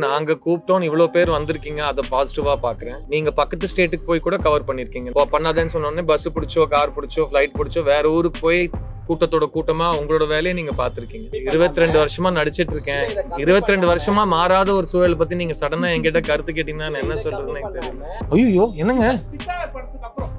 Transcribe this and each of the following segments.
நாங்க கூப்பிட்டோம் இவ்ளோ பேர் வந்திருக்கீங்க அத பாசிட்டிவா பாக்குறேன். நீங்க பக்கத்து ஸ்டேட்டுக்கு போய் கூட கவர் பண்ணிருக்கீங்க. பண்ணாதேன்னு சொன்னோனே பஸ் பிடிச்சோ கார் பிடிச்சோ ஃளைட் பிடிச்சோ வேற ஊருக்கு போய் கூட்டத்தோட கூட்டமா உங்களோட வேலையை நீங்க பாத்துருக்கீங்க. 22 வருஷமா நடிச்சிட்டு இருக்கேன். 22 வருஷமா மாறாத ஒரு சூழல் பத்தி நீங்க சடனா என்கிட்ட கருத்து கேட்டீங்கன்னா நான் என்ன சொல்றதுன்னு எனக்கு தெரியல. ஐயோ என்னங்க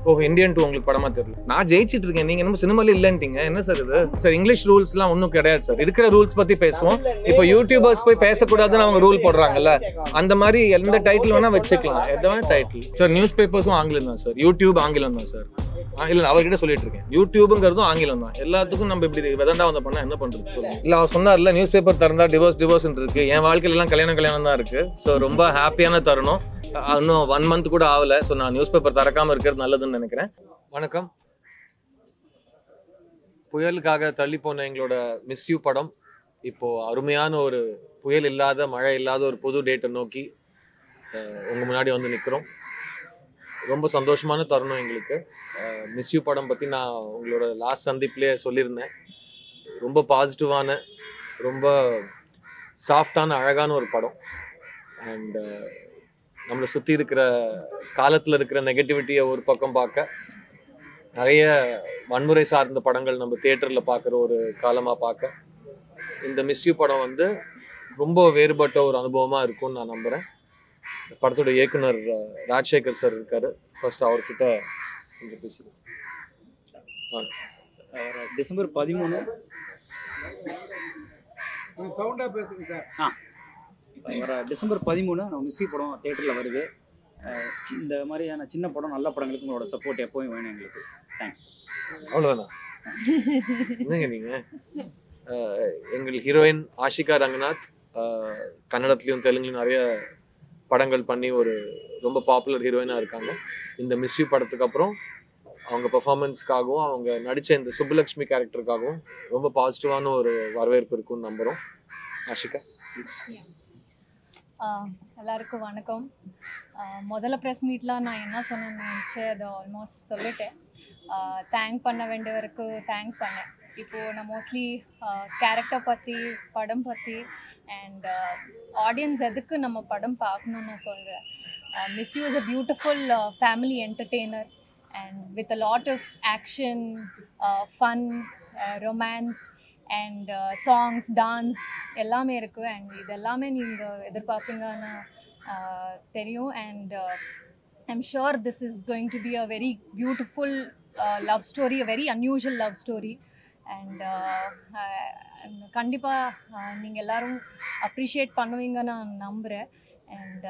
ஓ இந்தியன் 2 உங்களுக்கு படமா தெரியல. நான் ஜெயிச்சிட்டு இருக்கேன், நீங்க என்ன சினிமால இல்லன்ட்டீங்க. என்ன சார் இது? சார் இங்கிலீஷ் ரூல்ஸ் எல்லாம் ஒன்றும் கிடையாது சார். இருக்கிற ரூல்ஸ் பத்தி பேசுவோம். இப்போ யூடியூபர்ஸ் போய் பேசக்கூடாதுன்னு அவங்க ரூல் போடுறாங்கல்ல, அந்த மாதிரி எந்த டைட்டில் வேணா வச்சுக்கலாம். எதாவது டைட்டில் சார். நியூஸ் பேப்பர்ஸும் ஆங்கிலம் தான் சார், யூடியூப் ஆங்கிலம் தான் சார். இல்ல அவர்கிட்ட சொல்லிட்டு இருக்கேன், யூடியூப்ங்கிறதும் ஆங்கிலம் தான். எல்லாத்துக்கும் நம்ம இப்படி வெதண்டா வந்த பண்ணா என்ன பண்றது சொல்லுங்க. இல்ல அவர் சொன்னார்ல நியூஸ் பேப்பர் திறந்தா டிவோர்ஸ் இருக்கு. என் வாழ்க்கையில எல்லாம் கல்யாணம் தான் இருக்கு. ஸோ ரொம்ப ஹாப்பியான தருணம். இன்னும் 1 month கூட ஆகல. ஸோ நான் நியூஸ் பேப்பர் திறக்காம இருக்கிறது நல்லதுன்னு நினைக்கிறேன். வணக்கம். புயலுக்காக தள்ளி போன எங்களோட மிஸ் யூ படம் இப்போ அருமையான ஒரு புயல் இல்லாத மழை இல்லாத ஒரு புது டேட்டை நோக்கி உங்க முன்னாடி வந்து நிற்கிறோம். ரொம்ப சந்தோஷமான தருணம் எங்களுக்கு. மிஸ் யூ படம் பற்றி நான் உங்களோட லாஸ்ட் சந்திப்புலேயே சொல்லியிருந்தேன். ரொம்ப பாசிட்டிவான ரொம்ப சாஃப்டான அழகான ஒரு படம். அண்ட் நம்மளை சுற்றி இருக்கிற காலத்தில் இருக்கிற நெகட்டிவிட்டியை ஒரு பக்கம் பார்க்க, நிறைய வன்முறை சார்ந்த படங்கள் நம்ம தியேட்டரில் பார்க்குற ஒரு காலமாக பார்க்க, இந்த மிஸ் யூ படம் வந்து ரொம்ப வேறுபட்ட ஒரு அனுபவமாக இருக்கும்னு நான் நம்புகிறேன். படத்தோட இயக்குனர் ராஜசேகர் சார் இருக்காரு. ஃபர்ஸ்ட் அவர்கிட்ட கொஞ்சம் பேசுகிறேன். டிசம்பர் 13 வர டிசம்பர் 13 நம்ம மிஸ் யூ படம் தியேட்டரில் வருது. இந்த மாதிரியான சின்ன படம் நல்ல படங்களுக்கு உங்களோட சப்போர்ட் எப்பவும் வேணும் எங்களுக்கு. தேங்க்ஸ். அவ்வளோதானா? என்னங்க நீங்கள் எங்கள் ஹீரோயின் ஆஷிகா ரங்கநாத் கன்னடத்துலையும் தெலுங்குலையும் நிறைய படங்கள் பண்ணி ஒரு ரொம்ப பாப்புலர் ஹீரோயினாக இருக்காங்க. இந்த மிஸ் யூ படத்துக்கு அப்புறம் அவங்க பெர்ஃபார்மன்ஸ்க்காகவும் அவங்க நடித்த இந்த சுப்புலக்ஷ்மி கேரக்டருக்காகவும் ரொம்ப பாசிட்டிவான ஒரு வரவேற்பு இருக்குன்னு நம்புகிறோம். ஆஷிகா. எல்லாருக்கும் வணக்கம். முதல்ல ப்ரெஸ் மீட்டில் நான் என்ன சொன்னேன்னு நினச்சேன், அதை ஆல்மோஸ்ட் சொல்லிட்டேன். தேங்க் பண்ண வேண்டியவருக்கு தேங்க் பண்ணேன். இப்போது நான் மோஸ்ட்லி கேரக்டர் பற்றி படம் பற்றி அண்ட் ஆடியன்ஸ் எதுக்கு நம்ம படம் பார்க்கணுன்னு நான் சொல்கிறேன். Miss You is a beautiful family entertainer and with a lot of action, fun, romance and songs, dance எல்லாமே இருக்குது. அண்ட் இது எல்லாமே நீங்கள் எதிர்பார்ப்பீங்கன்னு தெரியும். And I'm sure this is going to be a very beautiful love story, a very unusual love story. And கண்டிப்பாக நீங்கள் எல்லோரும் அப்ரிஷியேட் பண்ணுவீங்கன்னு நான் நம்புகிறேன். அண்ட்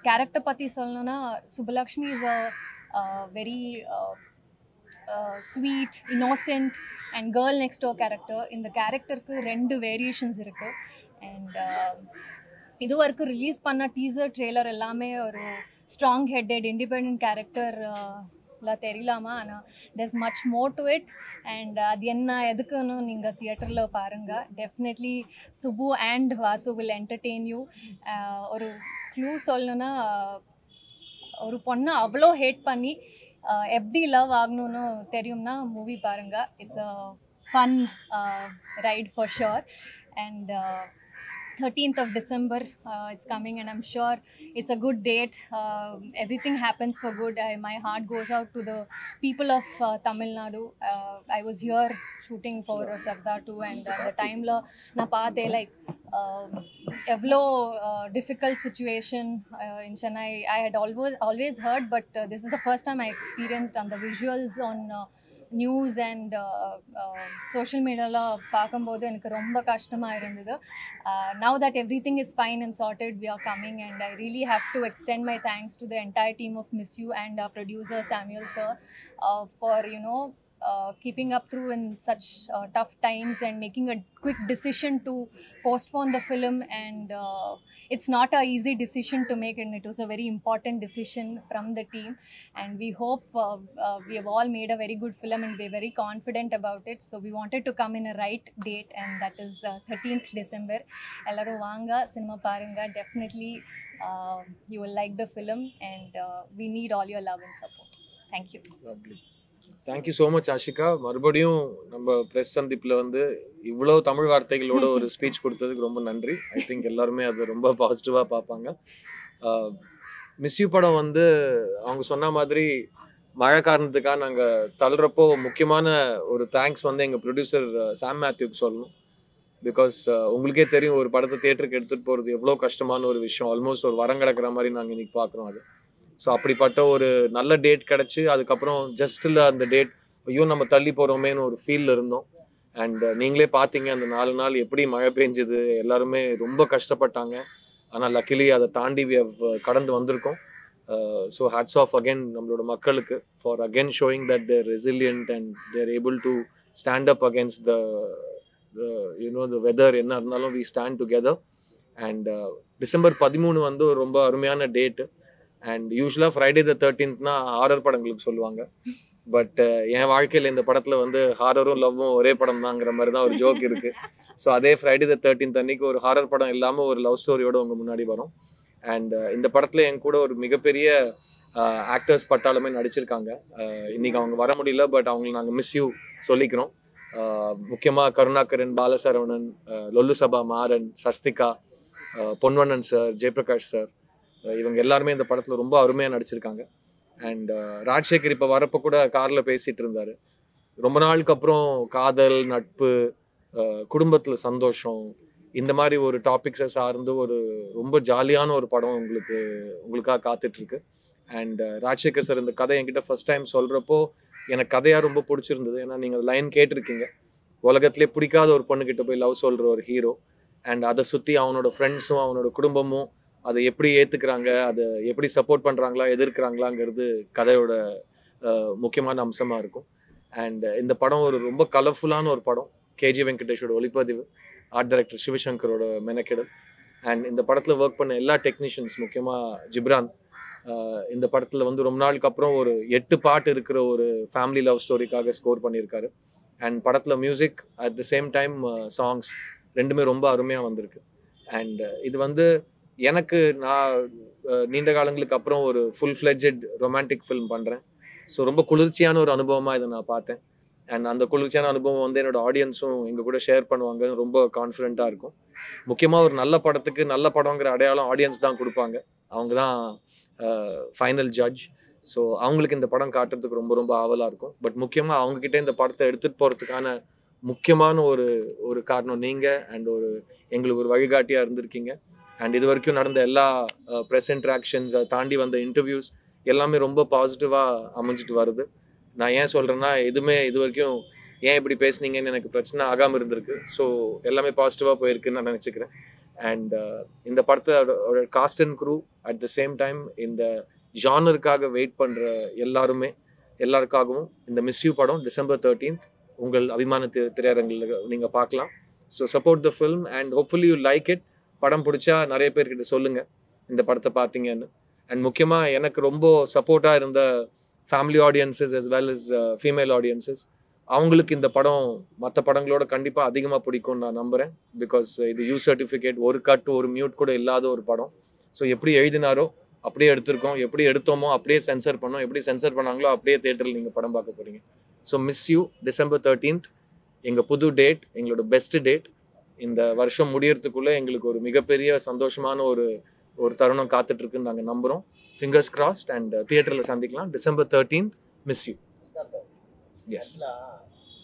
கேரக்டர் பற்றி சொல்லணுன்னா, Subbulakshmi is a very sweet, innocent and girl next door character. இந்த கேரக்டருக்கு 2 வேரியேஷன்ஸ் இருக்குது. அண்ட் இது வரைக்கும் ரிலீஸ் பண்ண டீசர் ட்ரெய்லர் எல்லாமே ஒரு ஸ்ட்ராங் ஹெட்டட் இண்டிபெண்ட் கேரக்டர் தெரியலாமா, ஆனால் there's much more to it. And அது என்ன எதுக்குன்னு நீங்கள் தியேட்டரில் பாருங்கள். Definitely Subbu and Vasu will entertain you. ஒரு க்ளூ சொல்லணுன்னா, ஒரு பொண்ணை அவ்வளோ ஹேட் பண்ணி எப்படி லவ் ஆகணும்னு தெரியும்னா மூவி பாருங்கள். It's a fun right for sure. And 13th of December it's coming, and I'm sure it's a good date. Everything happens for good. My heart goes out to the people of Tamil Nadu. I was here shooting for Sardar 2, and the time la na paathe like evlo difficult situation in Chennai. I had always heard, but this is the first time I experienced on the visuals on news and social மீடியாவில் பார்க்கும்போது எனக்கு ரொம்ப கஷ்டமாக இருந்தது. Now that everything is fine and sorted, we are coming, and I really have to extend my thanks to the entire team of Miss You and our producer Samuel sir for keeping up through in such tough times and making a quick decision to postpone the film. And it's not a easy decision to make, and it was a very important decision from the team. And we hope we have all made a very good film, and we're very confident about it. So we wanted to come in a right date, and that is 13th December. Ellaru vaanga cinema parunga. Definitely you will like the film, and we need all your love and support. Thank you. Lovely. Thank you so much Ashika. மறுபடியும் நம்ம press சந்திப்பில் வந்து இவ்வளோ தமிழ் வார்த்தைகளோட ஒரு speech கொடுத்ததுக்கு ரொம்ப நன்றி. I think எல்லாருமே அதை ரொம்ப பாசிட்டிவாக பார்ப்பாங்க. மிஸ் யூ படம் வந்து அவங்க சொன்ன மாதிரி மழை காரணத்துக்காக நாங்கள் தள்ளுறப்போ முக்கியமான ஒரு தேங்க்ஸ் வந்து எங்கள் ப்ரொடியூசர் சாம் மேத்யூக்கு சொல்லணும். பிகாஸ் உங்களுக்கே தெரியும் ஒரு படத்தை தியேட்டருக்கு எடுத்துகிட்டு போகிறது எவ்வளோ கஷ்டமான ஒரு விஷயம். ஆல்மோஸ்ட் ஒரு வரம் கிடக்கிற மாதிரி நாங்கள் இன்றைக்கி பார்க்குறோம் அது. ஸோ அப்படிப்பட்ட ஒரு நல்ல டேட் கிடச்சி அதுக்கப்புறம் ஜஸ்ட்டில் அந்த டேட் ஐயோ நம்ம தள்ளி போகிறோமேன்னு ஒரு ஃபீலில் இருந்தோம். அண்ட் நீங்களே பார்த்தீங்க அந்த 4 நாள் எப்படி மழை பெஞ்சுது, எல்லாருமே ரொம்ப கஷ்டப்பட்டாங்க. ஆனால் லக்கிலி அதை தாண்டி கடந்து வந்திருக்கோம். ஸோ ஹேட்ஸ் ஆஃப் அகெயின் நம்மளோட மக்களுக்கு for again showing that they're resilient and they're able to stand up against the weather என்ன இருந்தாலும் we stand together. And December 13 வந்து ஒரு ரொம்ப அருமையான டேட்டு. அண்ட் யூஸ்வலாக ஃப்ரைடே த 13th ஹாரர் படங்களுக்கு சொல்லுவாங்க. பட் என் வாழ்க்கையில் இந்த படத்தில் வந்து ஹாரரும் லவ்வும் ஒரே படம் தாங்கிற மாதிரி தான் ஒரு ஜோக் இருக்குது. ஸோ அதே ஃப்ரைடே த 13th அன்னைக்கு ஒரு ஹாரர் படம் இல்லாமல் ஒரு லவ் ஸ்டோரியோட உங்கள் முன்னாடி வரும். அண்ட் இந்த படத்தில் என் கூட ஒரு மிகப்பெரிய ஆக்டர்ஸ் பட்டாலுமே நடிச்சிருக்காங்க. இன்றைக்கி அவங்க வர முடியல, பட் அவங்களுக்கு நாங்கள் மிஸ் யூ சொல்லிக்கிறோம். முக்கியமாக கருணாகரன், பாலசரவணன், லொல்லு சபா மாறன், சஸ்திகா, பொன்வண்ணன் சார், ஜெயபிரகாஷ் சார், இவங்க எல்லாருமே இந்த படத்தில் ரொம்ப அருமையாக நடிச்சிருக்காங்க. அண்ட் ராஜசேகர் இப்போ வரப்போ கூட காரில் பேசிகிட்டு இருந்தார். ரொம்ப நாளுக்கு அப்புறம் காதல், நட்பு, குடும்பத்தில் சந்தோஷம், இந்த மாதிரி ஒரு டாபிக்ஸை சார்ந்து ஒரு ரொம்ப ஜாலியான ஒரு படம் உங்களுக்காக காத்துட்ருக்கு. அண்ட் ராஜசேகர் சார் இந்த கதை என்கிட்ட ஃபர்ஸ்ட் டைம் சொல்கிறப்போ எனக்கு கதையாக ரொம்ப பிடிச்சிருந்தது. ஏன்னா நீங்கள் லைன் கேட்டிருக்கீங்க, உலகத்திலே பிடிக்காத ஒரு பொண்ணுக்கிட்ட போய் லவ் சொல்கிற ஒரு ஹீரோ, அண்ட் அதை சுற்றி அவனோட ஃப்ரெண்ட்ஸும் அவனோட குடும்பமும் அதை எப்படி ஏற்றுக்கிறாங்க, அதை எப்படி சப்போர்ட் பண்ணுறாங்களா, எதிர்க்கிறாங்களாங்கிறது கதையோட முக்கியமான அம்சமாக இருக்கும். அண்ட் இந்த படம் ஒரு ரொம்ப கலர்ஃபுல்லான ஒரு படம். கேஜி வெங்கடேஷோட ஒளிப்பதிவு, ஆர்ட் டைரக்டர் சிவசங்கரோட மெனக்கெடல், அண்ட் இந்த படத்தில் ஒர்க் பண்ண எல்லா டெக்னீஷியன்ஸ், முக்கியமாக ஜிப்ரான் இந்த படத்தில் வந்து ரொம்ப நாளுக்கு அப்புறம் ஒரு 8 பாட்டு இருக்கிற ஒரு ஃபேமிலி லவ் ஸ்டோரிக்காக ஸ்கோர் பண்ணியிருக்காரு. அண்ட் படத்தில் music at the same time songs ரெண்டுமே ரொம்ப அருமையாக வந்திருக்கு. அண்ட் இது வந்து எனக்கு நான் நீண்ட காலங்களுக்கு அப்புறம் ஒரு ஃபுல் ஃப்ளெட்ஜட் ரொமான்டிக் ஃபிலிம் பண்ணுறேன். ஸோ ரொம்ப குளிர்ச்சியான ஒரு அனுபவமாக இதை நான் பார்த்தேன். அண்ட் அந்த குளிர்ச்சியான அனுபவம் வந்து என்னோட ஆடியன்ஸும் எங்கள் கூட ஷேர் பண்ணுவாங்க, ரொம்ப கான்ஃபிடென்ட்டாக இருக்கும். முக்கியமாக ஒரு நல்ல படத்துக்கு நல்ல படங்கிற அடையாளம் ஆடியன்ஸ் தான் கொடுப்பாங்க. அவங்க தான் ஃபைனல் ஜட்ஜ். ஸோ அவங்களுக்கு இந்த படம் காட்டுறதுக்கு ரொம்ப ரொம்ப ஆவலாக இருக்கும். பட் முக்கியமாக அவங்கக்கிட்ட இந்த படத்தை எடுத்துகிட்டு போகிறதுக்கான முக்கியமான ஒரு காரணம் நீங்கள். அண்ட் எங்களுக்கு ஒரு வழிகாட்டியாக இருந்திருக்கீங்க. அண்ட் இது வரைக்கும் நடந்த எல்லா ப்ரெஸ் இன்ட்ராக்ஷன்ஸ், அதை தாண்டி வந்த இன்டர்வியூஸ் எல்லாமே ரொம்ப பாசிட்டிவாக அமைஞ்சிட்டு வருது. நான் ஏன் சொல்கிறேன்னா, எதுவுமே இது வரைக்கும் ஏன் இப்படி பேசுனீங்கன்னு எனக்கு பிரச்சனை ஆகாமல் இருந்திருக்கு. ஸோ எல்லாமே பாசிட்டிவாக போயிருக்குன்னு நான் நினச்சிக்கிறேன். அண்ட் இந்த படத்தை cast and crew at the same time இந்த ஜானருக்காக வெயிட் பண்ணுற எல்லாருக்காகவும் இந்த மிஸ் யூ படம் டிசம்பர் 13th உங்கள் அபிமான திரையரங்கில் நீங்கள் பார்க்கலாம். So support the film and hopefully you like it. படம் பிடிச்சா நிறைய பேர்கிட்ட சொல்லுங்கள் இந்த படத்தை பார்த்தீங்கன்னு. அண்ட் முக்கியமாக எனக்கு ரொம்ப சப்போர்ட்டாக இருந்த family audiences as well as female audiences, அவங்களுக்கு இந்த படம் மற்ற படங்களோட கண்டிப்பாக அதிகமாக பிடிக்கும்னு நான் நம்புகிறேன். பிகாஸ் இது யூ சர்டிஃபிகேட், ஒரு கட் ஒரு மியூட் கூட இல்லாத ஒரு படம். ஸோ எப்படி எழுதினாரோ அப்படியே எடுத்திருக்கோம், எப்படி எடுத்தோமோ அப்படியே சென்சர் பண்ணோம், எப்படி சென்சர் பண்ணாங்களோ அப்படியே தேட்டரில் நீங்கள் படம் பார்க்க போகிறீங்க. So miss you December 13th எங்கள் புது டேட், எங்களோட பெஸ்ட் டேட். இந்த வருஷம் முடியறதுக்குள்ளே எங்களுக்கு ஒரு மிகப்பெரிய சந்தோஷமான ஒரு தருணம் காத்துட்ருக்குன்னு நாங்கள் நம்புகிறோம். Fingers crossed. அண்ட் தியேட்டரில் சந்திக்கலாம் December 13th. Miss you. S.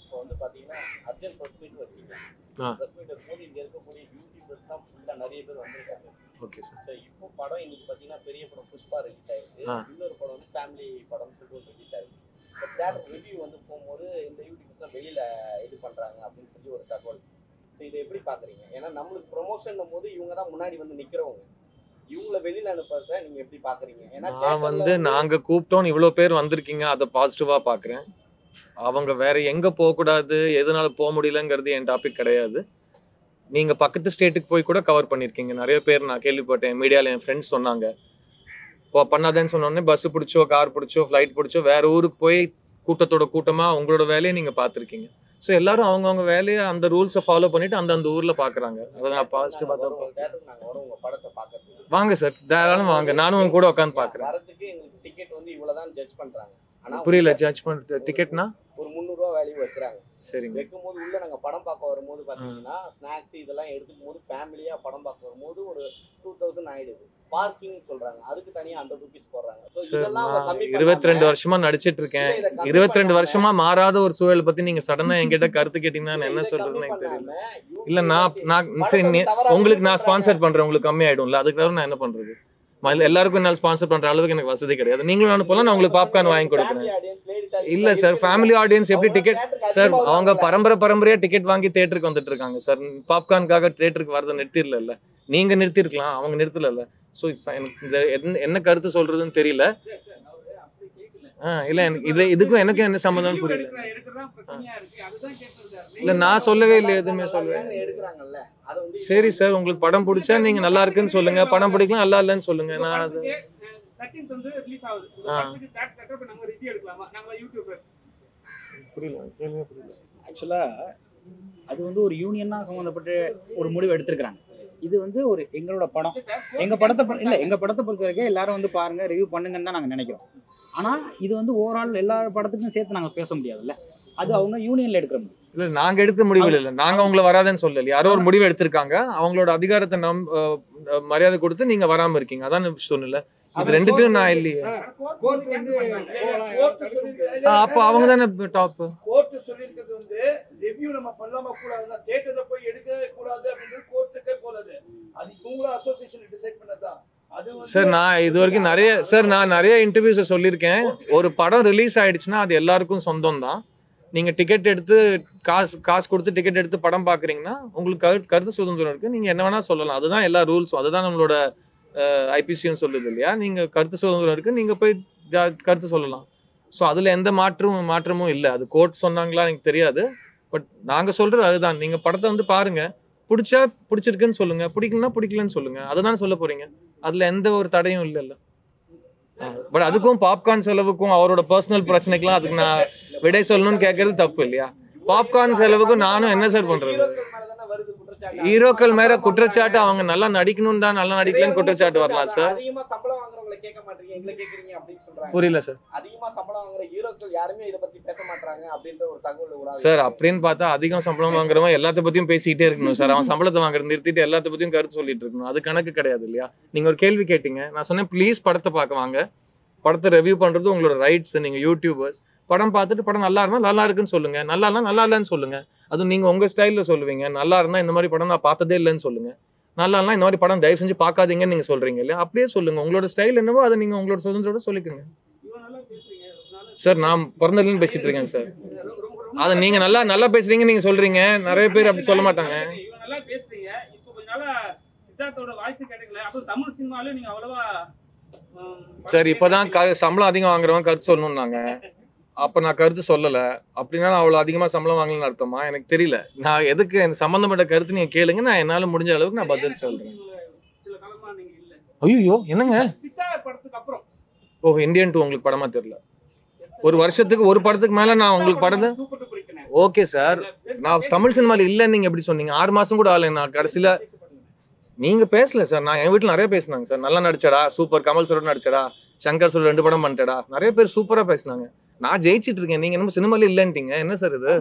இப்போ வந்து பார்த்தீங்கன்னா அர்ஜென்ட் ப்ரெஸ் மீட் வச்சுக்கலாம். ப்ரெஸ் மீட் போது இங்கே இருக்கக்கூடிய யூடியூபர்ஸ் தான் ஃபுல்லாக நிறைய பேர் வந்திருக்காங்க. Okay sir. ஸோ இப்போ படம் இன்னைக்கு பார்த்தீங்கன்னா பெரிய படம் புஷ்பா ரிலீஸ் ஆயிருக்கு. இன்னொரு படம் வந்து ஃபேமிலி படம்னு சொல்லிட்டு ஒரு ரிலீஸ் ஆயிருக்கு. இப்போ தேட்டர் ரிவ்யூ வந்து போகும்போது இந்த யூடியூபர்ஸ்லாம் வெளியில் இது பண்ணுறாங்க அப்படின்னு சொல்லி ஒரு தகவல். ஸோ இதை எப்படி பார்க்குறீங்க? ஏன்னா நம்மளுக்கு ப்ரொமோஷன் போது இவங்க தான் முன்னாடி வந்து நிற்கிறவங்க, இவங்களை வெளியில் அனுப்புறத நீங்கள் எப்படி பார்க்குறீங்க? ஏன்னா நான் வந்து நாங்கள் கூப்பிட்டோன்னு இவ்வளோ பேர் வந்திருக்கீங்க, அதை பாசிட்டிவாக பார்க்குறேன். அவங்க வேற எங்கே போகக்கூடாது, எதனால போக முடியலங்கிறது என் டாபிக் கிடையாது. நீங்கள் பக்கத்து ஸ்டேட்டுக்கு போய் கூட கவர் பண்ணியிருக்கீங்க நிறைய பேர். நான் கேள்விப்பட்டேன், மீடியாவில் என் ஃப்ரெண்ட்ஸ் சொன்னாங்க. இப்போ பண்ணாதேன்னு சொன்னோடனே பஸ்ஸு பிடிச்சோ, கார் பிடிச்சோ, ஃப்ளைட் பிடிச்சோ வேற ஊருக்கு போய் கூட்டத்தோட கூட்டமாக உங்களோட வேலையை நீங்கள் பார்த்துருக்கீங்க. ஸோ எல்லாரும் அவங்கவுங்க வேலையை அந்த ரூல்ஸை ஃபாலோ பண்ணிட்டு அந்தந்த ஊரில் பார்க்குறாங்க. அதை நான் பாசிட்டிவாக தான் வாங்க சார், தாராளம் வாங்க, நானும் உங்க கூட உட்காந்து பார்க்குறேன். வரதுக்கு எங்களுக்கு டிக்கெட் வந்து இவ்வளோதான் ஜட்ஜ் பண்ணுறாங்க. ஆனா புரியல ஜட்ஜ் பண்றது டிக்கெட்னா ஒரு 300 ரூபா வேல்யூ வைக்கிறாங்க. சரிங்க. வைக்கும்போது உள்ள நாங்க படம் பார்க்க வரும்போது பாத்தீங்கன்னா ஸ்நாக்ஸ் இதெல்லாம் எடுத்துக்கும் போது ஃபேமிலியா படம் பார்க்க வரும்போது ஒரு 2000 ஆயிடுது. பார்க்கிங் சொல்றாங்க, அதுக்கு தனியா 100 ரூபீஸ் போடுறாங்க. இதெல்லாம் 22 வருஷமா நடிச்சிட்டு இருக்கேன். 22 வருஷமா மாறாத ஒரு சூழல் பத்தி நீங்க சடனா என்கிட்ட கருத்து கேட்டீங்கன்னா நான் என்ன சொல்றதுன்னு எனக்கு தெரியல. இல்ல நான் சரி உங்களுக்கு நான் ஸ்பான்சர் பண்றேன், உங்களுக்கு கம்மி ஆயிடும்ல, அதுக்கு தவிர நான் என்ன பண்றது? எல்லாருக்கும் என்னால் ஸ்பான்சர் பண்ற அளவுக்கு எனக்கு வசதி கிடையாது. நீங்களும் அனுப்பலாம், நான் உங்களுக்கு பாப்கார்ன் வாங்கி கொடுக்குறேன். இல்ல சார், ஃபேமிலி ஆடியன்ஸ் எப்படி டிக்கெட் சார் அவங்க பரம்பரையா டிக்கெட் வாங்கி தியேட்டருக்கு வந்துட்டு இருக்காங்க சார். பாப்கார்னுக்காக தியேட்டருக்கு வரதை நிறுத்திடல, நீங்க நிறுத்திருக்கலாம், அவங்க நிறுத்தல. ஸோ எனக்கு இந்த என்ன கருத்து சொல்றதுன்னு தெரியல. இல்ல எனக்கு இதுக்கும் எனக்கும் என்ன சம்மந்தம் புரியல. இல்ல நான் சொல்லவே இல்லை, எதுவுமே சொல்லவே. சரி சார், உங்களுக்கு படம் பிடிச்சா நீங்க நல்லா இருக்குன்னு சொல்லுங்க, படம் பிடிக்கலாம் நல்லா இல்லைன்னு சொல்லுங்க. நான் அது ஆக்சுவலா அது வந்து ஒரு யூனியனா சம்பந்தப்பட்ட ஒரு முடிவு எடுத்திருக்காங்க. இது வந்து ஒரு எங்களோட படம், எங்க படத்தை பொறுத்த வரைக்கும் எல்லாரும் வந்து பாருங்க, ரிவ்யூ பண்ணுங்கன்னு தான் நாங்க நினைக்கிறோம். ஆனா இது வந்து ஓவரால் எல்லா படத்துக்கும் சேர்த்து நாங்க பேச முடியாதுல்ல, அது அவங்க யூனியன்ல எடுக்கிற முடிவு. இல்ல நாங்க எடுத்த முடிவு இல்ல, நாங்க உங்களை வராதுன்னு சொல்லல. யாரோ ஒரு முடிவு எடுத்திருக்காங்க, அவங்களோட அதிகாரத்தை மரியாதை கொடுத்து நீங்க வராம இருக்கீங்க, அதான் சொன்னல. இது ரெண்டுத்தையும் நான் இல்லையே. அப்ப அவங்க தானே டாப். கோர்ட் சொல்லிருக்கிறது வந்து ரிவ்யூ நம்ம பண்ணாம கூடாதுன்னா தியேட்டர்ல போய் எடுக்க கூடாது அப்படின்றது கோர்ட்டுக்கே போலது. அது உங்கள அசோசியேஷன் டிசைட் பண்ணதான். சார் நான் இது வரைக்கும் நிறைய இன்டர்வியூஸை சொல்லியிருக்கேன். ஒரு படம் ரிலீஸ் ஆயிடுச்சுன்னா அது எல்லாருக்கும் சொந்தம் தான். நீங்க டிக்கெட் எடுத்து காசு கொடுத்து டிக்கெட் எடுத்து படம் பாக்குறீங்கன்னா உங்களுக்கு கருத்து சுதந்திரம் இருக்கு, நீங்க என்ன வேணா சொல்லலாம். அதுதான் எல்லா ரூல்ஸும், அதுதான் நம்மளோட ஐபிசியும் சொல்லுது இல்லையா. நீங்க கருத்து சுதந்திரம் இருக்கு, நீங்க போய் கருத்து சொல்லலாம். ஸோ அதுல எந்த மாற்றமும் இல்லை. அது கோர்ட் சொன்னாங்களா எனக்கு தெரியாது, பட் நாங்க சொல்றது அதுதான். நீங்க படத்தை வந்து பாருங்க, பிடிச்சா பிடிச்சிருக்குன்னு சொல்லுங்க, பிடிக்கலன்னா பிடிக்கலன்னு சொல்லுங்க, அதுதான் சொல்ல போறீங்க. அதுல எந்த ஒரு தடையும் இல்லைல்ல. பட் அதுக்கும் பாப்கார்ன் செலவுக்கும் அவரோட பர்சனல் பிரச்சனைக்கெல்லாம் அதுக்கு நான் விடை சொல்லணும்னு கேட்கறது தப்பு இல்லையா. பாப்கார்ன் செலவுக்கும் நானும் என்ன சார் பண்றது? ஹீரோக்கள் மேல குற்றச்சாட்டு அவங்க நல்லா நடிக்கணும் தான், நல்லா நடிக்கலன்னு குற்றச்சாட்டு வரலாம் சார். அதிகமா சம்பளம் வாங்குறவங்களை கேட்க மாட்டீங்க, எங்களை கேக்குறீங்க அப்படின்னு சொல்றாங்க. புரியல சார். அதிகமா சம்பளம் வாங்குற ஹீரோக்கள் யாருமே இத பத்தி பேச மாட்டாங்க அப்படின்ற ஒரு தகவல் சார். அப்படின்னு பார்த்தா அதிகம் சம்பளம் வாங்குறவன் எல்லாத்த பத்தியும் பேசிக்கிட்டே இருக்கணும் சார். அவன் சம்பளத்தை வாங்குறது நிறுத்திட்டு எல்லாத்த பத்தியும் கருத்து சொல்லிட்டு இருக்கணும், அது கணக்கு கிடையாது இல்லையா. நீங்க ஒரு கேள்வி கேட்டீங்க, நான் சொன்னேன் ப்ளீஸ் படத்தை பார்க்க வாங்க, படத்தை ரிவ்யூ பண்றது உங்களோட ரைட்ஸ். நீங்க யூடியூபர்ஸ் படம் பார்த்துட்டு படம் நல்லா இருந்தா நல்லா இருக்குன்னு சொல்லுங்க, நல்லா இல்லைன்னா நல்லா இல்லைன்னு சொல்லுங்க. அதுவும் நீங்க உங்க ஸ்டைல்ல சொல்லுவீங்க. நல்லா இருந்தா இந்த மாதிரி படம் நான் பார்த்ததே இல்லைன்னு சொல்லுங்க, நல்லா இல்லைன்னா இந்த மாதிரி படம் தயவு செஞ்சு பார்க்காதீங்கன்னு நீங்க சொல்றீங்க இல்லையா. அப்படியே சொல்லுங்க, உங்களோட ஸ்டைல் என்னவோ அதை நீங்க உங்களோட சுதந்திரோட சொல்லிக்கோங்க சார். நான் பிறந்ததுன்னு பேசிட்டு இருக்கேன் சார். அதை நீங்க நல்லா பேசுறீங்க நீங்க சொல்றீங்க, நிறைய பேர் அப்படி சொல்ல மாட்டாங்க. சார் இப்பதான் சம்பளம் அதிகம் வாங்குறவங்க கருத்து சொல்லணும்னாங்க, அப்ப நான் கருத்து சொல்லல அப்படின்னா நான் அவ்வளவு அதிகமா சம்பளம் வாங்கலன்னு அர்த்தமா? எனக்கு தெரியல. நான் எதுக்கு எனக்கு சம்பந்தப்பட்ட கருத்து நீங்க கேளுங்க, நான் என்னால முடிஞ்ச அளவுக்கு நான் பதில் சொல்றேன். ஐயோ என்னங்க, ஓ இந்தியன் 2 உங்களுக்கு படமா தெரியல? ஒரு வருஷத்துக்கு ஒரு படத்துக்கு மேல நான் உங்களுக்கு படத்தை ஓகே சார். நான் தமிழ் சினிமால இல்லன்னு நீங்க எப்படி சொன்னீங்க? 6 மாசம் கூட ஆகல. நான் கடைசியில நீங்க பேசல சார். நான் என் வீட்டுல நிறைய பேசினாங்க சார். நல்லா நடிச்சடா, சூப்பர், கமல் சாரோட நடிச்சடா, சங்கர் சார் 2 படம் பண்ணிட்டடா, நிறைய பேர் சூப்பரா பேசினாங்க. நான் ஜெயிச்சிட்டு இருக்கேன், நீங்க என்ன சினிமால இல்லன்ட்டீங்க. என்ன சார் இது?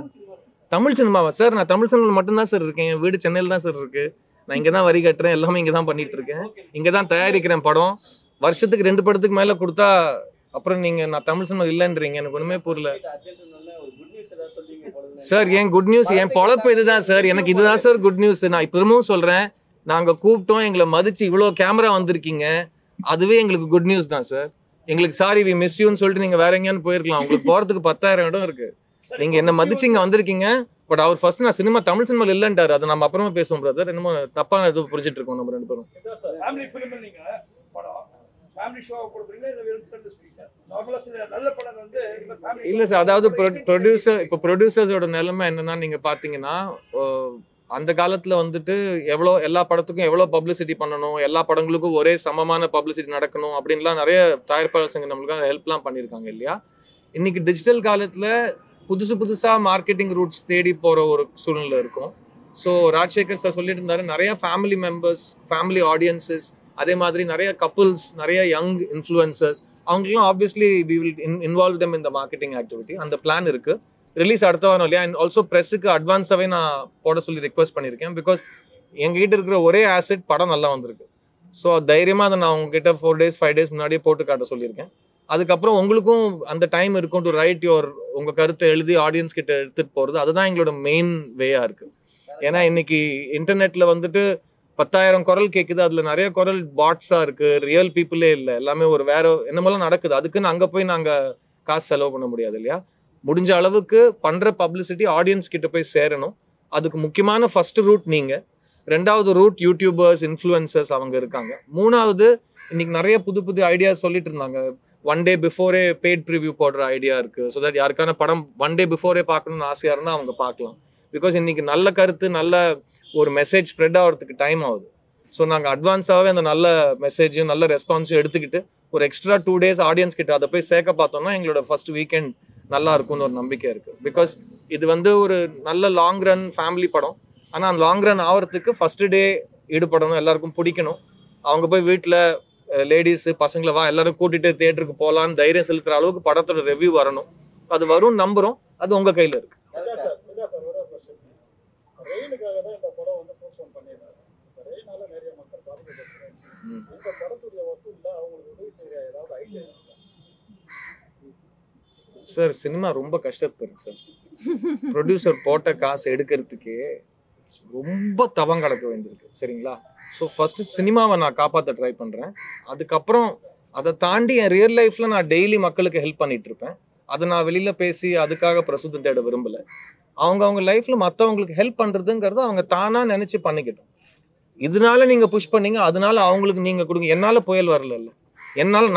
தமிழ் சினிமாவா சார்? நான் தமிழ் சினிமால மட்டும்தான் சார் இருக்கேன். என் வீடு சென்னையில தான் சார் இருக்கு. நான் இங்கதான் வரி கட்டுறேன், எல்லாமே இங்கதான் பண்ணிட்டு இருக்கேன், இங்கதான் தயாரிக்கிறேன் படம். வருஷத்துக்கு 2 படத்துக்கு மேல கொடுத்தா அப்புறம் நீங்க நான் தமிழ் சினிமா இல்லன்றீங்க. எனக்கு ஒண்ணுமே புரியல சார். ஏன் குட் நியூஸ்? என் பொழப்பு இதுதான் சார், எனக்கு இதுதான் சார் குட் நியூஸ். நான் திரும்பவும் சொல்றேன், நாங்க கூப்பிட்டோம், எங்களை மதிச்சு இவ்வளவு கேமரா வந்திருக்கீங்க, அதுவே எங்களுக்கு குட் நியூஸ் தான் சார். எங்களுக்கு சாரி வி மிஸ் யூன்னு சொல்லிட்டு நீங்க வேற எங்கேயான்னு போயிருக்கலாம். உங்களுக்கு போறதுக்கு 10,000 இடம் இருக்கு. நீங்க என்ன மதிச்சு இங்க வந்திருக்கீங்க. பட் அவர் ஃபர்ஸ்ட் நான் சினிமா தமிழ் சினிமால இல்லன்ட்டாரு. அதை நம்ம அப்புறமா பேசுவோம் பிரதர். என்னமோ தப்பா எதுவும் புரிஞ்சிட்டு இருக்கோம் நம்ம 2 பேரும். இல்ல சார், அதாவது ப்ரொடியூசர்ஸோட நிலைமை என்னன்னா, நீங்க பாத்தீங்கன்னா அந்த காலத்துல வந்துட்டு எல்லா படத்துக்கும் எவ்வளவு பப்ளிசிட்டி பண்ணணும், எல்லா படங்களுக்கும் ஒரே சமமான பப்ளிசிட்டி நடக்கணும் அப்படின்லாம் நிறைய தயாரிப்பாளர் சங்கம் நம்மளுக்கு ஹெல்ப்லாம் பண்ணியிருக்காங்க இல்லையா. இன்னைக்கு டிஜிட்டல் காலத்துல புதுசா மார்க்கெட்டிங் ரூட்ஸ் தேடி போற ஒரு சூழ்நிலை இருக்கும். ஸோ ராஜசேகர் சார் சொல்லிட்டு இருந்தாரு, நிறைய ஃபேமிலி மெம்பர்ஸ், ஃபேமிலி ஆடியன்சஸ், அதே மாதிரி நிறைய கப்புள்ஸ், நிறைய யங் இன்ஃப்ளூயன்சர்ஸ், அவங்களுக்கும் obviously we will involve them இந்த மார்க்கெட்டிங் ஆக்டிவிட்டி. அந்த பிளான் இருக்கு. ரிலீஸ் அடுத்த வாரம் இல்லையா. அண்ட் ஆல்சோ ப்ரெஸ்ஸுக்கு அட்வான்ஸாகவே நான் போட சொல்லி ரெக்வஸ்ட் பண்ணியிருக்கேன். பிகாஸ் எங்ககிட்ட இருக்கிற ஒரே ஆசெட் படம் நல்லா வந்திருக்கு. ஸோ தைரியமாக அதை நான் உங்ககிட்ட 4 days 5 days முன்னாடியே போட்டு காட்ட சொல்லியிருக்கேன். அதுக்கப்புறம் உங்களுக்கும் அந்த டைம் இருக்கும் டு ரைட் உங்கள் கருத்தை எழுதி ஆடியன்ஸ் கிட்ட எடுத்துகிட்டு போகிறது. அதுதான் எங்களோட மெயின் வேயாக இருக்குது. ஏன்னா இன்னைக்கு இன்டர்நெட்டில் வந்துட்டு 10,000 குரல் கேட்குது. அதில் நிறைய குரல் பாட்ஸாக இருக்குது, ரியல் பீப்புளே இல்லை. எல்லாமே ஒரு வேற என்னமெல்லாம் நடக்குது. அதுக்குன்னு அங்கே போய் நாங்கள் காசு செலவு பண்ண முடியாது இல்லையா. முடிஞ்ச அளவுக்கு பண்ணுற பப்ளிசிட்டி ஆடியன்ஸ் கிட்ட போய் சேரணும். அதுக்கு முக்கியமான ஃபர்ஸ்ட் ரூட் நீங்கள். 2வது ரூட் யூடியூபர்ஸ், இன்ஃப்ளூயன்சர்ஸ் அவங்க இருக்காங்க. 3வது இன்னைக்கு நிறைய புது புது ஐடியாஸ் சொல்லிட்டு இருந்தாங்க. 1 day பிஃபோரே பெய்ட் ப்ரிவியூ போடுற ஐடியா இருக்குது. ஸோ தட் யாருக்கான படம் 1 day பிஃபோரே பார்க்கணும்னு ஆசையாக இருந்தால் அவங்க பார்க்கலாம். பிகாஸ் இன்னைக்கு நல்ல கருத்து, நல்ல ஒரு மெசேஜ் ஸ்ப்ரெட் ஆகிறதுக்கு டைம் ஆகுது. ஸோ நாங்கள் அட்வான்ஸாகவே அந்த நல்ல மெசேஜும் நல்ல ரெஸ்பான்ஸும் எடுத்துக்கிட்டு ஒரு எக்ஸ்ட்ரா 2 days ஆடியன்ஸ் கிட்ட அதை போய் சேர்க்க பார்த்தோம்னா எங்களோட ஃபர்ஸ்ட் வீக்கெண்ட் நல்லா இருக்கும்னு ஒரு நம்பிக்கை இருக்குது. பிகாஸ் இது வந்து ஒரு நல்ல லாங் ரன் ஃபேமிலி படம். ஆனால் அந்த லாங் ரன் ஆகிறதுக்கு ஃபர்ஸ்ட் டே ஈடுபடணும், எல்லாருக்கும் பிடிக்கணும். அவங்க போய் வீட்டில் லேடிஸு பசங்களை வா எல்லாரும் கூட்டிகிட்டு தியேட்டருக்கு போகலான்னு தைரியம் செலுத்துகிற அளவுக்கு படத்தோட ரிவ்யூ வரணும். அது வரும் நம்புகிறோம். அது உங்கள் கையில் இருக்குது. சார் சினிமா ரொம்ப கஷ்டப்பட்டு சார். ப்ரொடியூசர் போட்ட காசு எடுக்கிறதுக்கே ரொம்ப தவம் கடக்க வேண்டியிருக்கு சரிங்களா. ஸோ ஃபர்ஸ்ட் சினிமாவை நான் காப்பாற்ற ட்ரை பண்ணுறேன். அதுக்கப்புறம் அதை தாண்டி என் ரியல் லைஃப்பில் நான் டெய்லி மக்களுக்கு ஹெல்ப் பண்ணிட்டு இருப்பேன். அதை நான் வெளியில் பேசி அதுக்காக பிரசுத்தம் தேட விரும்பலை. அவங்க லைஃப்பில் மற்றவங்களுக்கு ஹெல்ப் பண்ணுறதுங்கிறத அவங்க தானாக நினச்சி பண்ணிக்கிட்டோம். இதனால நீங்கள் புஷ் பண்ணீங்க, அதனால அவங்களுக்கு நீங்கள் கொடுங்க. என்னால் புயல் வரல. என்னால்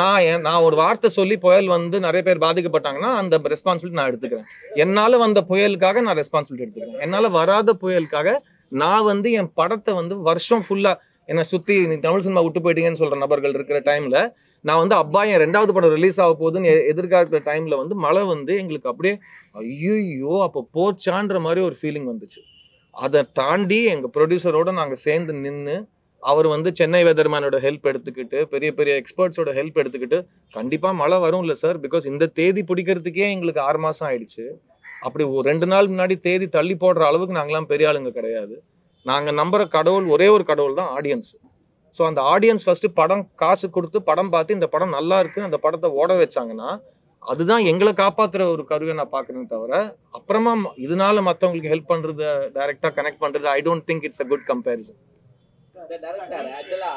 நான் ஒரு வார்த்தை சொல்லி புயல் வந்து நிறைய பேர் பாதிக்கப்பட்டாங்கன்னா அந்த ரெஸ்பான்சிபிலிட்டி நான் எடுத்துக்கிறேன். என்னால் வந்த புயலுக்காக நான் ரெஸ்பான்சிபிலிட்டி எடுத்துக்கிறேன். என்னால் வராத புயலுக்காக நான் வந்து என் படத்தை வந்து வருஷம் ஃபுல்லாக என்னை சுற்றி தமிழ் சினிமா விட்டு போயிட்டீங்கன்னு சொல்கிற நபர்கள் இருக்கிற டைமில் நான் வந்து அப்பா என் 2வது படம் ரிலீஸ் ஆக போகுதுன்னு எதிர்காலத்துல டைமில் வந்து மழை வந்து எங்களுக்கு அப்படியே ஐயோ அப்போ போச்சான்ற மாதிரி ஒரு ஃபீலிங் வந்துச்சு. அதை தாண்டி எங்கள் ப்ரொடியூசரோடு நாங்கள் சேர்ந்து நின்று அவர் வந்து சென்னை வெதர்மேனோட ஹெல்ப் எடுத்துக்கிட்டு பெரிய பெரிய எக்ஸ்பர்ட்ஸோட ஹெல்ப் எடுத்துக்கிட்டு கண்டிப்பாக மழை வரும் இல்லை சார். பிகாஸ் இந்த தேதி பிடிக்கிறதுக்கே எங்களுக்கு 6 மாதம் ஆயிடுச்சு. அப்படி ஒரு 2 நாள் முன்னாடி தேதி தள்ளி போடுற அளவுக்கு நாங்களாம் பெரிய ஆளுங்க கிடையாது. நாங்கள் நம்புற கடவுள் ஒரே ஒரு கடவுள் தான், ஆடியன்ஸ். ஸோ அந்த ஆடியன்ஸ் ஃபர்ஸ்ட் படம் காசு கொடுத்து படம் பார்த்து இந்த படம் நல்லா இருக்கு அந்த படத்தை ஓட வச்சாங்கன்னா அதுதான் எங்களை காப்பாற்றுற ஒரு கருவியை நான் பார்க்குறேன்னு தவிர அப்புறமா இதனால மற்றவங்களுக்கு ஹெல்ப் பண்ணுறது டைரெக்டாக கனெக்ட் பண்ணுறது I don't think it's a good comparison. Director ஆக்சுவலா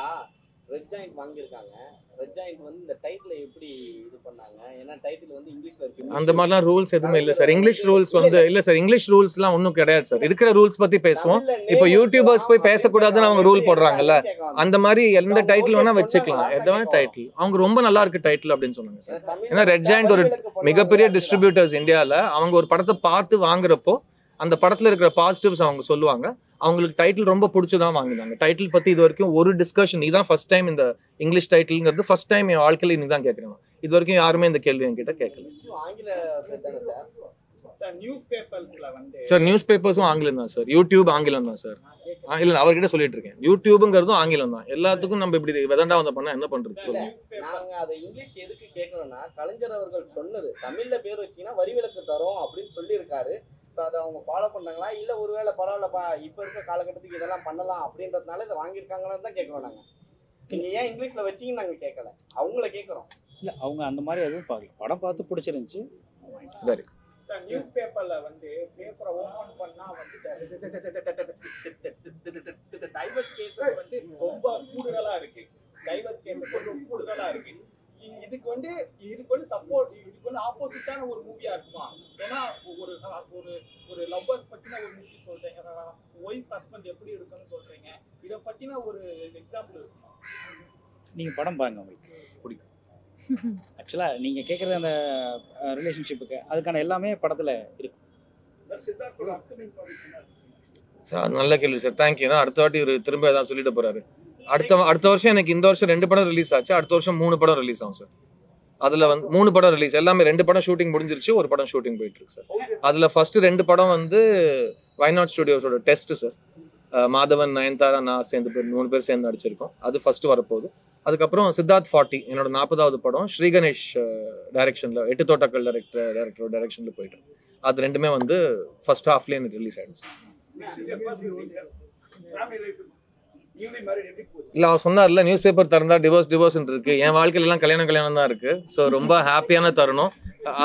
ரெட் ஜாயிண்ட் வாங்கியிருக்காங்க. ரெட் ஜாயிண்ட் வந்து இந்த டைட்டில் எப்படி இது பண்ணாங்க? ஏன்னா டைட்டில் வந்து இங்கிலீஷ்ல இருக்கு. அந்த மாதிரிலாம் ரூல்ஸ் எதுவுமே இல்லை சார். இங்கிலீஷ் ரூல்ஸ் வந்து இல்லை சார். இங்கிலீஷ் ரூல்ஸ்லாம் ஒன்றும் கிடையாது சார். இருக்கிற ரூல்ஸ் பற்றி பேசுவோம். இப்போ யூடியூபர்ஸ் போய் பேசக்கூடாதுன்னு அவங்க ரூல் போடுறாங்கல்ல, அந்த மாதிரி எந்த டைட்டில் வேணா வச்சுக்கலாம். எதாவது டைட்டில் அவங்க ரொம்ப நல்லா இருக்கு டைட்டில் அப்படின்னு சொன்னாங்க சார். ஏன்னா ரெட் ஜாயிண்ட் ஒரு மிகப்பெரிய டிஸ்ட்ரிபியூட்டர்ஸ் இந்தியாவில். அவங்க ஒரு படத்தை பார்த்து வாங்குறப்போ அந்த படத்தில் இருக்கிற பாசிட்டிவ்ஸ் அவங்க சொல்லுவாங்க. அவங்களுக்கு டைட்டில் ரொம்ப பிடிச்சதான் வாங்கினாங்க. டைட்டில் பற்றி இது வரைக்கும் ஒரு டிஸ்கஷன் இதுதான் ஃபர்ஸ்ட் டைம். இந்த இங்கிலீஷ் டைட்டில்ங்கிறது ஃபர்ஸ்ட் டைம் என் வாழ்க்கையில் இன்னைக்கு தான் கேட்குறேன். இது வரைக்கும் யாருமே இந்த கேள்வி என்கிட்ட கேட்கல சார். நியூஸ் பேப்பர்ஸும் ஆங்கிலம் தான் சார். யூடியூப் ஆங்கிலம் தான் சார். இல்லை அவர்கிட்ட சொல்லிட்டு இருக்கேன். யூடியூபுங்கிறதும் ஆங்கிலம் தான். எல்லாத்துக்கும் நம்ம இப்படி வெதண்டா வந்த பண்ணா என்ன பண்றது சொல்லுங்க. நாங்க அதை இங்கிலீஷ் எதுக்கு கேட்கணும்னா கலைஞர் அவர்கள் சொன்னது தமிழ்ல பேர் வச்சீங்கன்னா வரி விலக்கு தரோம் அப்படின்னு சொல்லியிருக்காரு. அதை அவங்க ஃபாலோ பண்ணாங்களா இல்லை ஒருவேளை பரவாயில்லப்பா இப்போ இருக்க காலகட்டத்துக்கு இதெல்லாம் பண்ணலாம் அப்படின்றதுனால இதை வாங்கியிருக்காங்கன்னு தான் கேட்கணும். நாங்கள் நீங்கள் ஏன் இங்கிலீஷில் வச்சிங்கன்னு நாங்கள் கேட்கல, அவங்கள கேட்குறோம். இல்லை அவங்க அந்த மாதிரி எதுவும் பார்க்கல. படம் பார்த்து பிடிச்சிருந்துச்சு. வெரி சார் நியூஸ் பேப்பர்ல வந்து பேப்பரை ஓபன் பண்ணா வந்து டைவர்ஸ் கேஸஸ் வந்து ரொம்ப கூடுதலா இருக்கு. டைவர்ஸ் கேஸஸ் கொஞ்சம் கூடுதலா இருக்கு. இதுக்கு வந்து சப்போர்ட், இதுக்கு வந்து ஆப்போசிட்டான ஒரு மூவியா இருக்குமா? ஏன்னா ஒரு ஒரு லவ்வர்ஸ் பத்தின ஒரு மூவி சொல்றீங்க, ஒய்ஃப் ஹஸ்பண்ட் எப்படி இருக்குன்னு சொல்றீங்க. இதை பத்தின ஒரு எக்ஸாம்பிள் இருக்குமா? நீங்கள் படம் பாருங்க, உங்களுக்கு பிடிக்கும். ஆக்சுவலாக நீங்கள் கேட்குறது அந்த ரிலேஷன்ஷிப்புக்கு அதுக்கான எல்லாமே படத்தில் இருக்கும் சார். நல்ல கேள்வி சார், தேங்க்யூ. ஏன்னா அடுத்த வாட்டி ஒரு திரும்ப ஏதாவது சொல்லிட்டு போறாரு. அடுத்த வருஷம் எனக்கு இந்த வருஷம் 2 படம் ரிலீஸ் ஆச்சு. அடுத்த வருஷம் 3 படம் ரிலீஸ் ஆகும் சார். அதில் வந்து 3 படம் ரிலீஸ், எல்லாமே 2 படம் ஷூட்டிங் முடிஞ்சிருச்சு, 1 படம் ஷூட்டிங் போயிட்டு இருக்கு சார். அதில் ஃபர்ஸ்ட் 2 படம் வந்து வைநாட் ஸ்டுடியோஸோட டெஸ்ட் சார். மாதவன், நயன்தாரா, நான் சேர்ந்து 3 பேர் சேர்ந்து நடிச்சிருக்கோம். அது ஃபர்ஸ்ட் வரப்போகுது. அதுக்கப்புறம் சித்தார்த் 40 என்னோட 40வது படம் ஸ்ரீகணேஷ் டைரக்ஷனில் 8 தோட்டக்கள் டைரக்டரோட டைரக்ஷனில் போயிட்டு அது ரெண்டுமே வந்து ஃபர்ஸ்ட் ஹாஃப்லேயே எனக்கு ரிலீஸ் ஆயிடுச்சு. இல்லை அவர் சொன்னார்ல நியூஸ் பேப்பர் திறந்தா டிவோர்ஸ்ன்னு இருக்கு. என் வாழ்க்கையிலலாம் கல்யாணம் தான் இருக்கு. ஸோ ரொம்ப ஹாப்பியான தருணம்.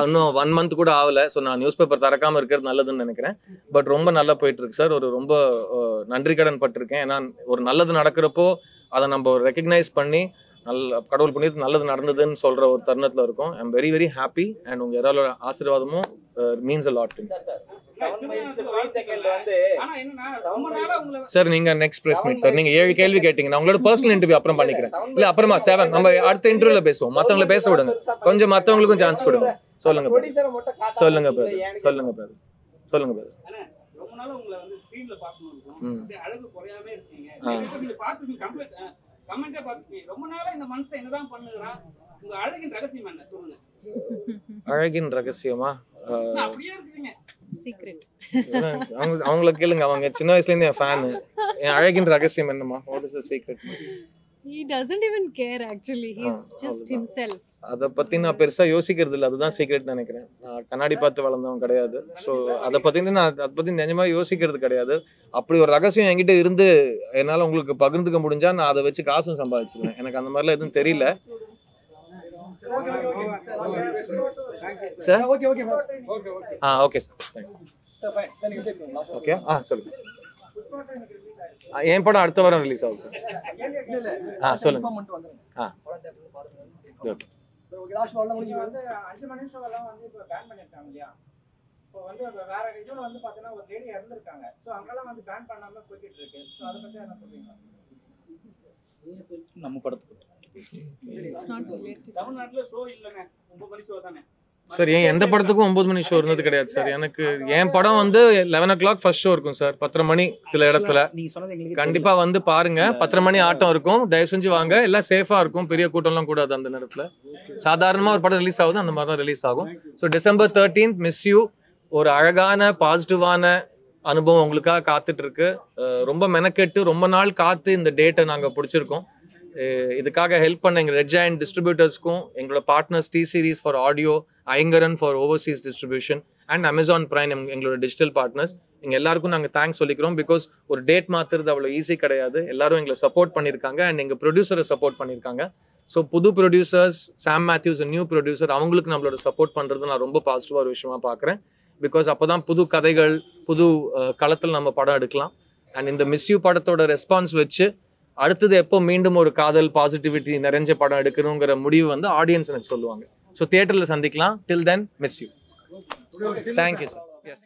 இன்னும் 1 month கூட ஆகலை. ஸோ நான் நியூஸ் பேப்பர் திறக்காம இருக்கிறது நல்லதுன்னு நினைக்கிறேன். பட் ரொம்ப நல்லா போயிட்டு இருக்கு சார். ஒரு ரொம்ப நன்றி கடன் பட்டிருக்கேன். ஏன்னா ஒரு நல்லது நடக்கிறப்போ அதை நம்ம ரெக்கக்னைஸ் பண்ணி கடவுள் புண்ணியத்து நல்லது நடந்ததுன்னு சொல்ற ஒரு தருணத்துல இருக்கும். I am very very happy and உங்க எல்லாரோட ஆசீர்வாதமும் means a lot to me. Sir நீங்க நெக்ஸ்ட் பிரஸ் மீட் சார். நீங்க 7 கேள்வி கேட்டீங்க. நான் உங்களோட பர்சனல் இன்டர்வியூ அப்புறம் பண்ணிக்கிறேன். இல்ல அப்புறமா 7 நம்ம அடுத்த இன்டர்வியூல பேசுவோம். மத்தவங்கள பேச விடுங்க. கொஞ்சம் மத்தவங்களுக்கும் சான்ஸ் கொடுங்க. சொல்லுங்க சொல்லுங்க பிரதர். சொல்லுங்க பிரதர். சொல்லுங்க பிரதர். ரொம்ப நாள் உங்களை வந்து ஸ்கிரீன்ல பார்க்கணும். அழகு குறையாம இருக்கீங்க. நீங்க பாத்துட்டு கமெண்டே பாத்துட்டீங்க. ரொம்ப நாளா இந்த மனுஷன் என்னதான் பண்ணுகிறான், உங்க அழகின் ரகசியம் என்ன சொல்லுங்க. அழகின் ரகசியமா அப்படியே இருக்கீங்க. சீக்ரெட். அவங்கள கேளுங்க. அவங்க சின்ன வயசுல இருந்து என் ஃபேன். என் அழகின் ரகசியம் என்னமா? What is the secret? He doesn't even care actually. He's just himself. அதை பத்தி நான் பெருசா யோசிக்கிறது இல்லை. அதுதான் சீக்ரெட் நினைக்கிறேன். நான் கண்ணாடி பார்த்து வளர்ந்தவன் கிடையாது. ஸோ அதை பத்தி நிஜமா யோசிக்கிறது கிடையாது. அப்படி ஒரு ரகசியம் என்கிட்ட இருந்து என்னால உங்களுக்கு பகிர்ந்துக்க முடிஞ்சா நான் அதை வச்சு காசும் சம்பாதிச்சிருவேன். எனக்கு அந்த மாதிரிலாம் எதுவும் தெரியல சார். Okay sir. ஓகே சொல்லுங்க. என் படம் அடுத்த வாரம் ரிலீஸ் ஆகும் சார். சொல்லுங்க. லாஸ்ட் பால்ல வந்து 5 மணி ஷோலாம் வந்து இப்போ பேன் பண்ணிருக்காங்க இல்லையா? இப்போ வந்து வேற இதுல வந்து பாத்தீங்கன்னா ஒரு லேடி இறந்துருக்காங்க. சோ அங்கெல்லாம் வந்து பேன் பண்ணாம போயிட்டு இருக்கு. சோ அத பத்தி என்ன சொல்றீங்க? நம்ம படத்துக்கு It's not related. தமிழ்நாட்டுல ஷோ இல்லங்க. 9 மணி ஷோ தானே சார். எந்த படத்துக்கும் 9 மணி ஷோ இருந்தது கிடையாது சார். எனக்கு என் படம் வந்து 11 o'clock ஃபர்ஸ்ட் ஷோ இருக்கும் சார். 10:30 மணி சில இடத்துல. நீங்க சொன்னது எங்களுக்கு கண்டிப்பா வந்து பாருங்க. 10:30 மணி ஆட்டம் இருக்கும். தயவு செஞ்சு வாங்க. எல்லாம் சேஃபா இருக்கும். பெரிய கூட்டம்லாம் கூடாது அந்த நேரத்துல. சாதாரணமா ஒரு படம் ரிலீஸ் ஆகுது அந்த மாதிரி தான் ரிலீஸ் ஆகும். So December 13th miss you. ஒரு அழகான பாசிட்டிவான அனுபவம் உங்களுக்காக காத்துட்டு இருக்கு. ரொம்ப மெனக்கெட்டு ரொம்ப நாள் காத்து இந்த டேட்டை நாங்கள் பிடிச்சிருக்கோம். இதுக்காக ஹெல்ப் பண்ண எங்கள் ரெட் ஜாயிண்ட் டிஸ்ட்ரிபியூட்டர்ஸ்க்கும் எங்களோட partners T Series for audio, Ayngaran for overseas distribution and Amazon Prime எங்களோட டிஜிட்டல் பார்ட்னர்ஸ் எங்கள் எல்லாருக்கும் நாங்கள் தேங்க்ஸ் சொல்லிக்கிறோம். பிகாஸ் ஒரு டேட் மாற்றுறது அவ்வளோ ஈஸி கிடையாது. எல்லாரும் எங்களை சப்போர்ட் பண்ணியிருக்காங்க அண்ட் எங்கள் ப்ரொடியூசரை சப்போர்ட் பண்ணியிருக்காங்க. ஸோ புது ப்ரொடியூசர்ஸ் சாம் மேத்யூஸ் நியூ ப்ரொடியூசர் அவங்களுக்கு நம்மளோட சப்போர்ட் பண்ணுறது நான் ரொம்ப பாசிட்டிவாக ஒரு விஷயமா பார்க்குறேன். பிகாஸ் அப்போ தான் புது கதைகள் புது களத்தில் நம்ம படம் எடுக்கலாம். அண்ட் இந்த மிஸ் யூ படத்தோட ரெஸ்பான்ஸ் வச்சு அடுத்தது எப்போ மீண்டும் ஒரு காதல் பாசிட்டிவிட்டி நிறைஞ்ச படம் எடுக்கணுங்கிற முடிவு வந்து ஆடியன்ஸ் எனக்கு சொல்லுவாங்க. ஸோ தியேட்டரில் சந்திக்கலாம். Till then miss you. Thank you sir. S.